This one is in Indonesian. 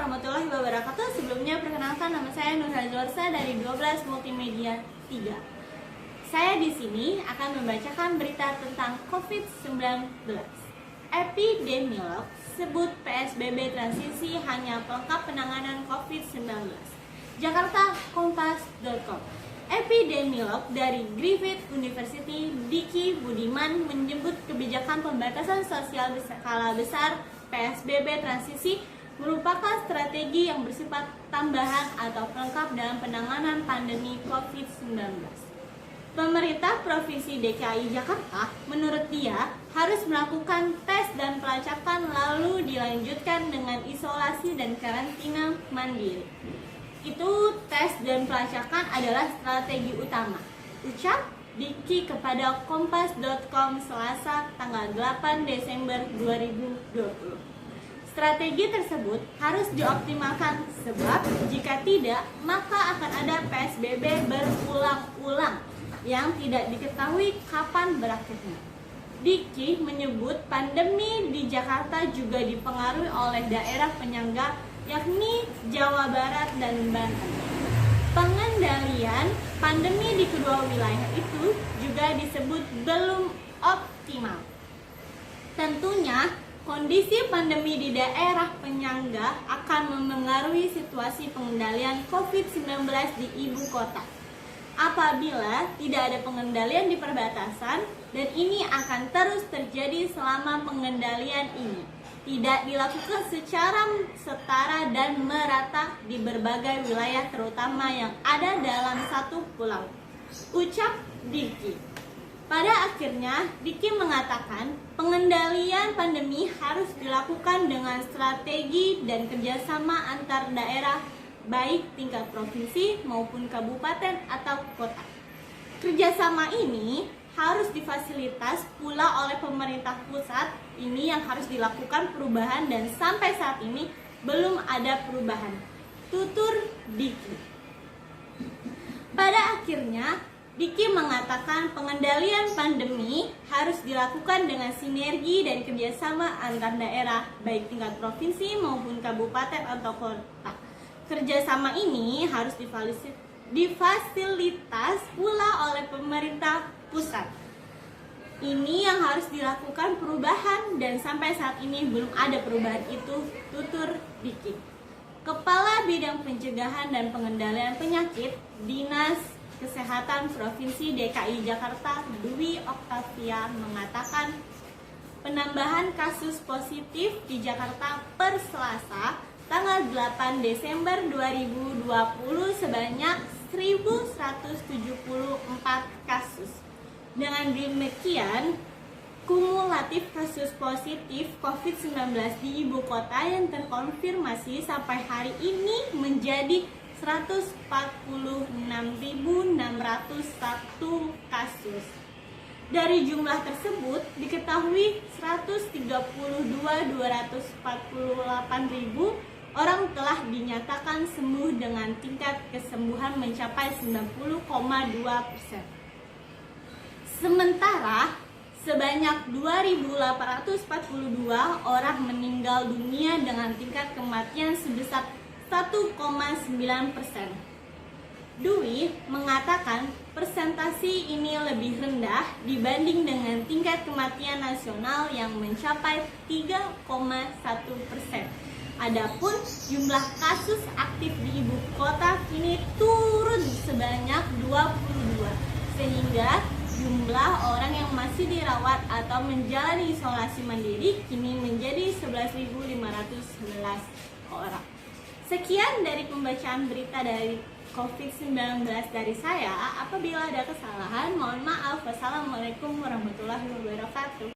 warahmatullahi wabarakatuh. Sebelumnya perkenalkan, nama saya Nurhazwarsa dari 12 Multimedia 3. Saya di sini akan membacakan berita tentang COVID-19. Epidemiolog sebut PSBB transisi hanya pelengkap penanganan COVID-19. Jakarta, Kompas.com. Epidemiolog dari Griffith University, Diki Budiman, menyebut kebijakan pembatasan sosial berskala besar PSBB transisi merupakan strategi yang bersifat tambahan atau pelengkap dalam penanganan pandemi COVID-19. Pemerintah Provinsi DKI Jakarta, menurut dia, harus melakukan tes dan pelacakan lalu dilanjutkan dengan isolasi dan karantina mandiri. Itu tes dan pelacakan adalah strategi utama, ucap Diki kepada Kompas.com Selasa tanggal 8 Desember 2020. Strategi tersebut harus dioptimalkan sebab jika tidak, maka akan ada PSBB berulang-ulang yang tidak diketahui kapan berakhirnya. Diki menyebut pandemi di Jakarta juga dipengaruhi oleh daerah penyangga yakni Jawa Barat dan Banten. Pengendalian pandemi di kedua wilayah itu juga disebut belum optimal. Tentunya, kondisi pandemi di daerah penyangga akan memengaruhi situasi pengendalian COVID-19 di ibu kota. Apabila tidak ada pengendalian di perbatasan, dan ini akan terus terjadi selama pengendalian ini tidak dilakukan secara setara dan merata di berbagai wilayah terutama yang ada dalam satu pulau, ucap Diki. Pada akhirnya, Diki mengatakan pengendalian pandemi harus dilakukan dengan strategi dan kerjasama antar daerah, baik tingkat provinsi maupun kabupaten atau kota. Kerjasama ini harus difasilitas pula oleh pemerintah pusat. Ini yang harus dilakukan perubahan dan sampai saat ini belum ada perubahan, tutur Diki. Pada akhirnya, Diki mengatakan pengendalian pandemi harus dilakukan dengan sinergi dan kerjasama antar daerah, baik tingkat provinsi maupun kabupaten atau kota. Kerjasama ini harus difasilitas pula oleh pemerintah pusat. Ini yang harus dilakukan perubahan dan sampai saat ini belum ada perubahan itu, tutur Diki. Kepala Bidang Pencegahan dan Pengendalian Penyakit Dinas Kesehatan Provinsi DKI Jakarta, Dwi Oktavia, mengatakan penambahan kasus positif di Jakarta per Selasa tanggal 8 Desember 2020 sebanyak 1.174 kasus. Dengan demikian, kumulatif kasus positif COVID-19 di ibu kota yang terkonfirmasi sampai hari ini menjadi 146.601 kasus. Dari jumlah tersebut diketahui 132.248.000 orang telah dinyatakan sembuh dengan tingkat kesembuhan mencapai 90,2%. Sementara sebanyak 2.842 orang meninggal dunia dengan tingkat kematian sebesar 1,9%. Dwi mengatakan persentase ini lebih rendah dibanding dengan tingkat kematian nasional yang mencapai 3,1%. Adapun jumlah kasus aktif di ibu kota kini turun sebanyak 22, sehingga jumlah orang yang masih dirawat atau menjalani isolasi mandiri kini menjadi 11.511 orang. Sekian dari pembacaan berita dari COVID-19 dari saya. Apabila ada kesalahan, mohon maaf. Wassalamualaikum warahmatullahi wabarakatuh.